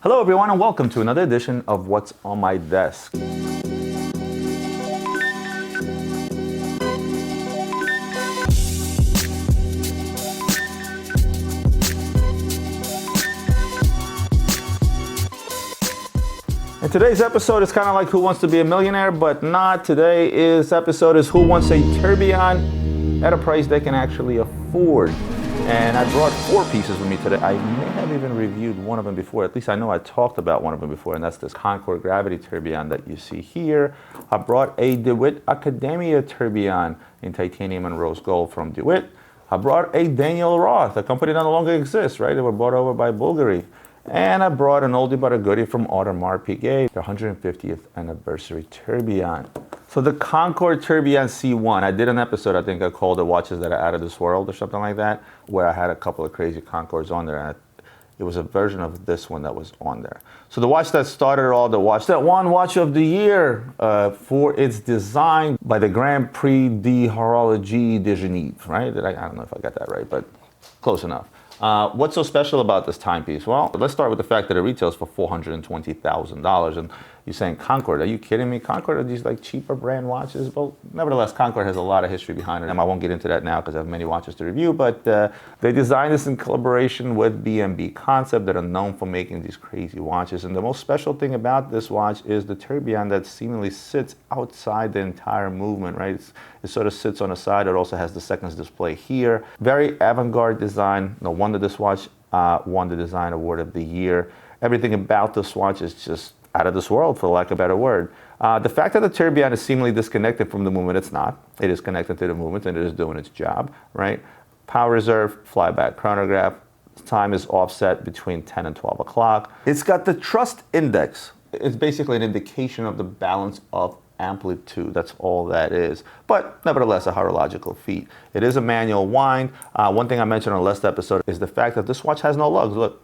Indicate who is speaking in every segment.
Speaker 1: Hello everyone and welcome to another edition of What's on My Desk. And today's episode is kind of like Who Wants to Be a Millionaire, but not. Today's episode is Who Wants a Tourbillon at a price they can actually afford. And I brought 4 pieces with me today. I may have even reviewed one of them before. At least I know I talked about one of them before, and that's this Concord Gravity Tourbillon that you see here. I brought a DeWitt Academia Tourbillon in titanium and rose gold from DeWitt. I brought a Daniel Roth, a company that no longer exists, right? They were bought over by Bulgari. And I brought an oldie but a goodie from Audemars Piguet, their 150th anniversary tourbillon. So the Concord Tourbillon C1, I did an episode, I think I called it Watches That Are Out of This World or something like that, where I had a couple of crazy Concords on there. And it was a version of this one that was on there. So the watch that started it all, the watch that won Watch of the Year for its design by the Grand Prix de Horlogerie de Genève, right? I don't know if I got that right, but close enough. What's so special about this timepiece? Well, let's start with the fact that it retails for $420,000. And you're saying, Concord, are you kidding me? Concord are these like cheaper brand watches? Well, nevertheless, Concord has a lot of history behind it. And I won't get into that now because I have many watches to review, but they designed this in collaboration with B&B Concept that are known for making these crazy watches. And the most special thing about this watch is the tourbillon that seemingly sits outside the entire movement, right? It sort of sits on the side. It also has the seconds display here. Very avant-garde design. No wonder this watch won the Design Award of the Year. Everything about this watch is just out of this world, for lack of a better word. The fact that the tourbillon is seemingly disconnected from the movement, it's not. It is connected to the movement and it is doing its job, right? Power reserve, flyback chronograph. Time is offset between 10 and 12 o'clock. It's got the trust index. It's basically an indication of the balance of amplitude. That's all that is. But nevertheless, a horological feat. It is a manual wind. One thing I mentioned on the last episode is the fact that this watch has no lugs. Look.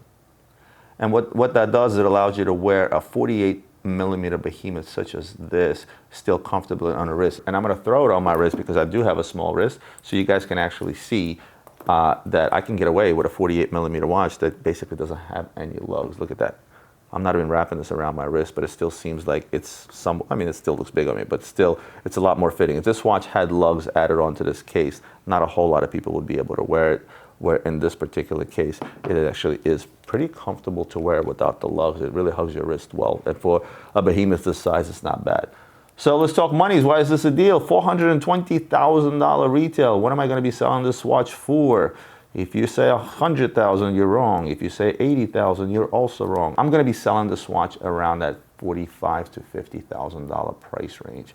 Speaker 1: And what that does is it allows you to wear a 48 millimeter behemoth such as this still comfortably on a wrist. And I'm going to throw it on my wrist because I do have a small wrist, so you guys can actually see that I can get away with a 48 millimeter watch that basically doesn't have any lugs. Look at that. I'm not even wrapping this around my wrist, but it still seems like it's it still looks big on me, but still it's a lot more fitting. If this watch had lugs added onto this case, not a whole lot of people would be able to wear it. Where in this particular case, it actually is pretty comfortable to wear without the lugs. It really hugs your wrist well. And for a behemoth this size, it's not bad. So let's talk monies. Why is this a deal? $420,000 retail. What am I going to be selling this watch for? If you say $100,000, you're wrong. If you say $80,000, you're also wrong. I'm going to be selling this watch around that $45,000 to $50,000 price range.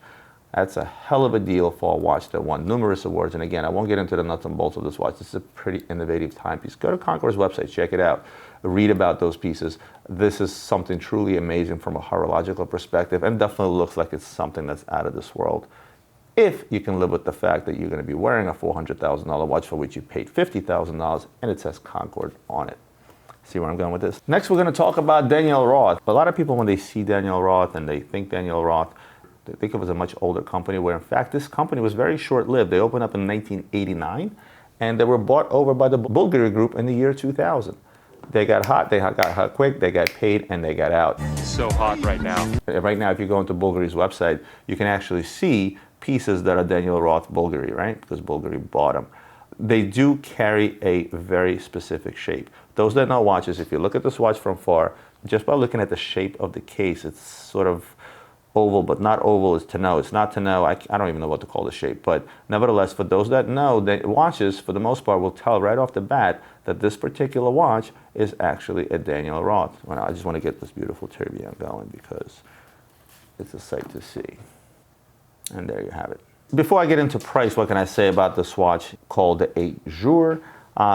Speaker 1: That's a hell of a deal for a watch that won numerous awards. And again, I won't get into the nuts and bolts of this watch. This is a pretty innovative timepiece. Go to Concord's website, check it out, read about those pieces. This is something truly amazing from a horological perspective and definitely looks like it's something that's out of this world. If you can live with the fact that you're going to be wearing a $400,000 watch for which you paid $50,000 and it says Concord on it. See where I'm going with this? Next, we're going to talk about Daniel Roth. A lot of people, when they see Daniel Roth and they think Daniel Roth, they think of it as a much older company, where in fact this company was very short-lived. They opened up in 1989 and they were bought over by the Bulgari Group in the year 2000. They got hot quick, they got paid, and they got out.
Speaker 2: It's so hot right now.
Speaker 1: Right now, if you go into Bulgari's website, you can actually see pieces that are Daniel Roth Bulgari, right? Because Bulgari bought them. They do carry a very specific shape. Those that know watches, if you look at this watch from far, just by looking at the shape of the case, it's sort of oval, but not oval is to know. It's not to know. I don't even know what to call the shape. But nevertheless, for those that know, watches, for the most part, will tell right off the bat that this particular watch is actually a Daniel Roth. Well, I just want to get this beautiful tourbillon going because it's a sight to see. And there you have it. Before I get into price, what can I say about this watch called the 8 Jour?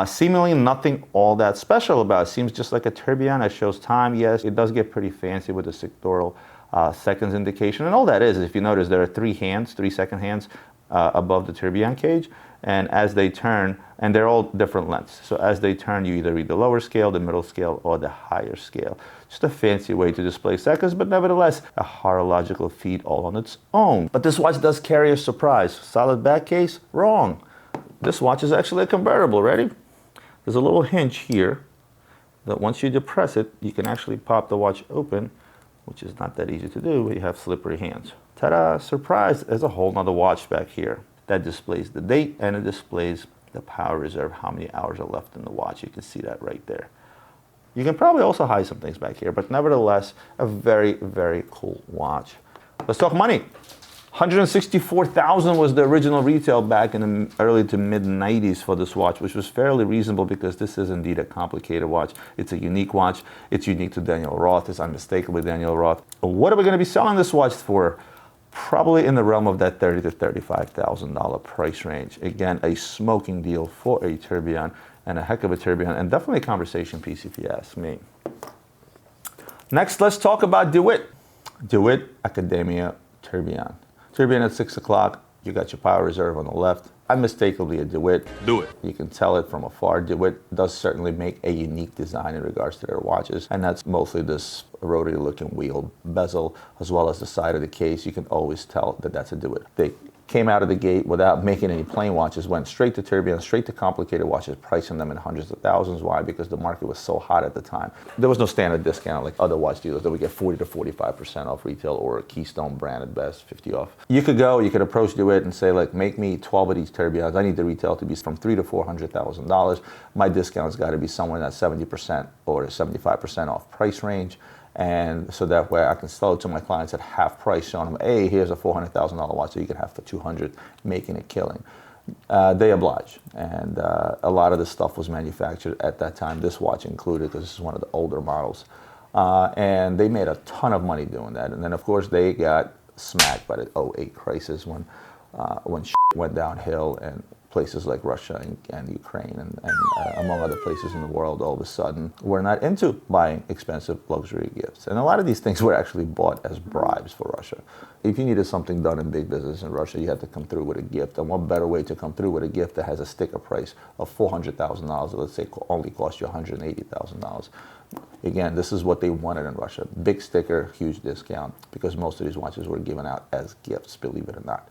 Speaker 1: Seemingly nothing all that special about it. Seems just like a tourbillon that shows time. Yes, it does get pretty fancy with the sectoral seconds indication. And all that is, if you notice, there are 3 second hands above the tourbillon cage. And as they turn, and they're all different lengths. So as they turn, you either read the lower scale, the middle scale, or the higher scale. Just a fancy way to display seconds, but nevertheless, a horological feat all on its own. But this watch does carry a surprise. Solid back case? Wrong. This watch is actually a convertible. Ready? There's a little hinge here that once you depress it, you can actually pop the watch open, which is not that easy to do when you have slippery hands. Ta-da, surprise, there's a whole nother watch back here that displays the date and it displays the power reserve, how many hours are left in the watch. You can see that right there. You can probably also hide some things back here, but nevertheless, a very, very cool watch. Let's talk money. $164,000 was the original retail back in the early to mid 90s for this watch, which was fairly reasonable because this is indeed a complicated watch. It's a unique watch. It's unique to Daniel Roth. It's unmistakably Daniel Roth. What are we going to be selling this watch for? Probably in the realm of that $30,000 to $35,000 price range. Again, a smoking deal for a tourbillon and a heck of a tourbillon, and definitely a conversation piece if you ask me. Next, let's talk about DeWitt. DeWitt Academia tourbillon. Tourbillon at 6 o'clock, you got your power reserve on the left. Unmistakably a DeWitt. Do it. You can tell it from afar. DeWitt does certainly make a unique design in regards to their watches, and that's mostly this rotary looking wheel bezel, as well as the side of the case. You can always tell that that's a DeWitt. They came out of the gate without making any plain watches, went straight to tourbillon, straight to complicated watches, pricing them in hundreds of thousands. Why? Because the market was so hot at the time. There was no standard discount like other watch dealers that would get 40 to 45% off retail, or a Keystone brand at best, 50 off. You could approach DeWitt and say, like, make me 12 of these tourbillons. I need the retail to be from $300,000 to $400,000. My discount's got to be somewhere in that 70% or 75% off price range. And so that way I can sell it to my clients at half price, showing them, hey, here's a $400,000 watch that you can have for $200,000, making a killing. They oblige, and a lot of this stuff was manufactured at that time, this watch included, because this is one of the older models. And they made a ton of money doing that. And then, of course, they got smacked by the '08 crisis when shit went downhill, and places like Russia and Ukraine and among other places in the world all of a sudden were not into buying expensive luxury gifts. And a lot of these things were actually bought as bribes for Russia. If you needed something done in big business in Russia, you had to come through with a gift. And what better way to come through with a gift that has a sticker price of $400,000 that, let's say, only cost you $180,000. Again, this is what they wanted in Russia. Big sticker, huge discount, because most of these watches were given out as gifts, believe it or not.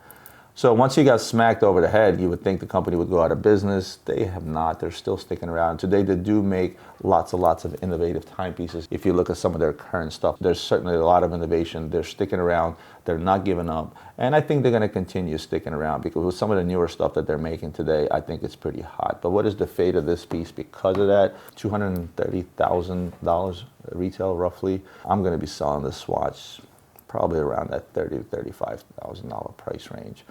Speaker 1: So once you got smacked over the head, you would think the company would go out of business. They have not. They're still sticking around. Today, they do make lots of innovative timepieces. If you look at some of their current stuff, there's certainly a lot of innovation. They're sticking around. They're not giving up. And I think they're going to continue sticking around, because with some of the newer stuff that they're making today, I think it's pretty hot. But what is the fate of this piece because of that? $230,000 retail, roughly. I'm going to be selling this watch probably around that $30,000 to $35,000 price range.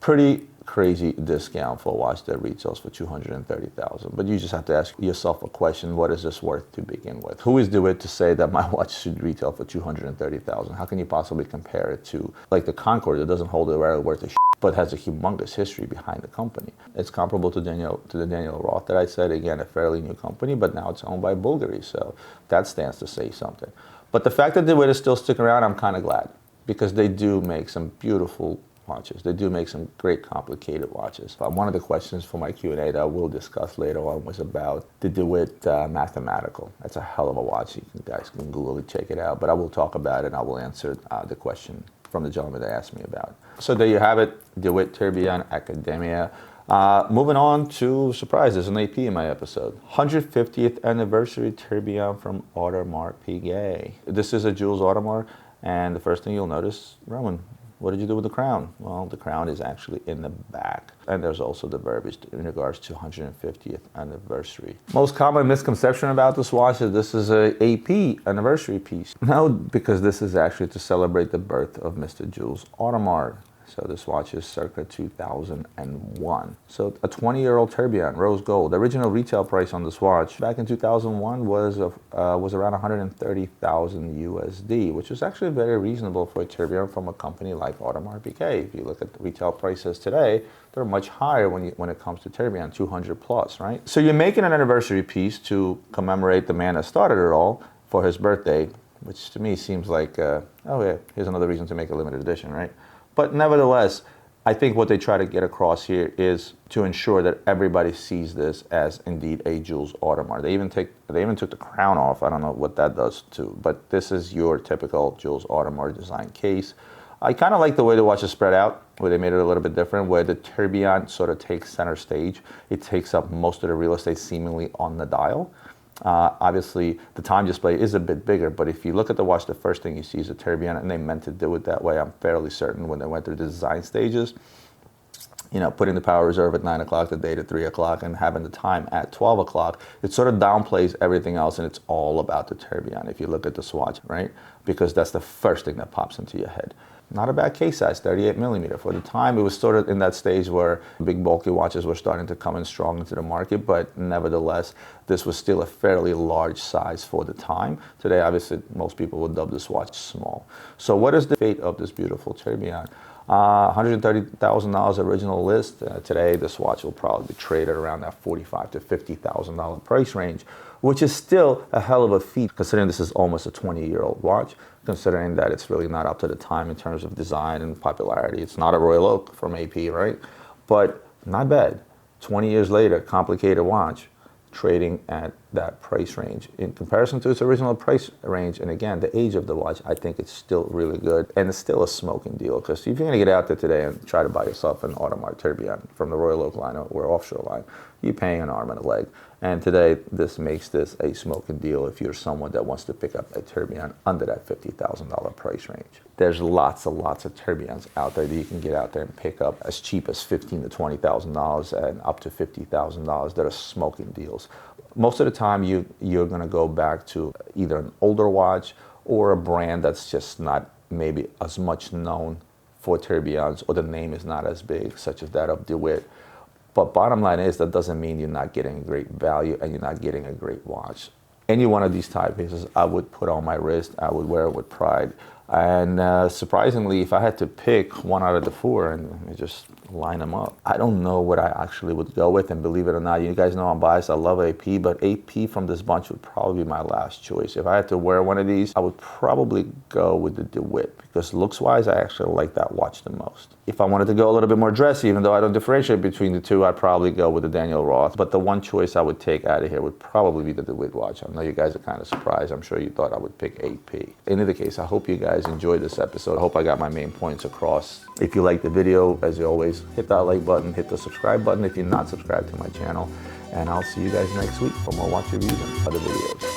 Speaker 1: Pretty crazy discount for a watch that retails for $230,000. But you just have to ask yourself a question: what is this worth to begin with? Who is DeWitt to say that my watch should retail for $230,000? How can you possibly compare it to like the Concord that doesn't hold a rare worth of shit, but has a humongous history behind the company? It's comparable to the Daniel Roth that I said. Again, a fairly new company, but now it's owned by Bulgari, so that stands to say something. But the fact that DeWitt is still sticking around, I'm kind of glad, because they do make some beautiful watches. They do make some great complicated watches. One of the questions for my Q&A that I will discuss later on was about the DeWitt Mathematical. That's a hell of a watch. You guys can Google it, check it out. But I will talk about it, and I will answer the question from the gentleman that asked me about. So there you have it, DeWitt Tourbillon Academia. Moving on to, surprise, there's an AP in my episode. 150th anniversary tourbillon from Audemars Piguet. This is a Jules Audemars, and the first thing you'll notice, Roman, what did you do with the crown? Well, the crown is actually in the back. And there's also the verbiage in regards to 150th anniversary. Most common misconception about this watch is this is a AP anniversary piece. No, because this is actually to celebrate the birth of Mr. Jules Audemars. So this watch is circa 2001. So a 20-year-old tourbillon, rose gold. The original retail price on this watch back in 2001 was around 130,000 USD, which is actually very reasonable for a tourbillon from a company like Audemars Piguet. If you look at the retail prices today, they're much higher when it comes to tourbillon, 200 plus, right? So you're making an anniversary piece to commemorate the man that started it all for his birthday, which to me seems like, oh yeah, here's another reason to make a limited edition, right? But nevertheless, I think what they try to get across here is to ensure that everybody sees this as indeed a Jules Audemars. They even took the crown off. I don't know what that does too, but this is your typical Jules Audemars design case. I kind of like the way the watch is spread out, where they made it a little bit different, where the tourbillon sort of takes center stage. It takes up most of the real estate seemingly on the dial. Obviously, the time display is a bit bigger, but if you look at the watch, the first thing you see is a tourbillon, and they meant to do it that way. I'm fairly certain when they went through the design stages. You know, putting the power reserve at 9 o'clock, the date at 3 o'clock, and having the time at 12 o'clock, it sort of downplays everything else, and it's all about the tourbillon if you look at the swatch, right? Because that's the first thing that pops into your head. Not a bad case size, 38 millimeter. For the time, it was sort of in that stage where big bulky watches were starting to come in strong into the market, but nevertheless, this was still a fairly large size for the time. Today, obviously, most people would dub this watch small. So what is the fate of this beautiful tourbillon? $130,000 original list. Today, this watch will probably be traded around that $45,000 to $50,000 price range, which is still a hell of a feat considering this is almost a 20-year-old watch, considering that it's really not up to the time in terms of design and popularity. It's not a Royal Oak from AP, right? But not bad. 20 years later, complicated watch, trading at that price range. In comparison to its original price range, and again, the age of the watch, I think it's still really good. And it's still a smoking deal, because if you're gonna get out there today and try to buy yourself an Audemars Tourbillon from the Royal Oak line or offshore line, you're paying an arm and a leg. And today, this makes this a smoking deal if you're someone that wants to pick up a tourbillon under that $50,000 price range. There's lots and lots of tourbillons out there that you can get out there and pick up as cheap as $15,000 to $20,000 and up to $50,000 that are smoking deals. Most of the time, you're gonna go back to either an older watch or a brand that's just not maybe as much known for tourbillons, or the name is not as big, such as that of DeWitt. But bottom line is, that doesn't mean you're not getting great value and you're not getting a great watch. Any one of these timepieces, I would put on my wrist. I would wear it with pride. And surprisingly, if I had to pick one out of the four and just line them up, I don't know what I actually would go with. And believe it or not, you guys know I'm biased. I love AP, but AP from this bunch would probably be my last choice. If I had to wear one of these, I would probably go with the DeWitt, because looks-wise, I actually like that watch the most. If I wanted to go a little bit more dressy, even though I don't differentiate between the two, I'd probably go with the Daniel Roth. But the one choice I would take out of here would probably be the DeWitt watch. I know you guys are kind of surprised. I'm sure you thought I would pick AP. In either case, I hope you guys enjoyed this episode. I hope I got my main points across. If you liked the video, as always, hit that like button, hit the subscribe button if you're not subscribed to my channel. And I'll see you guys next week for more watch reviews and other videos.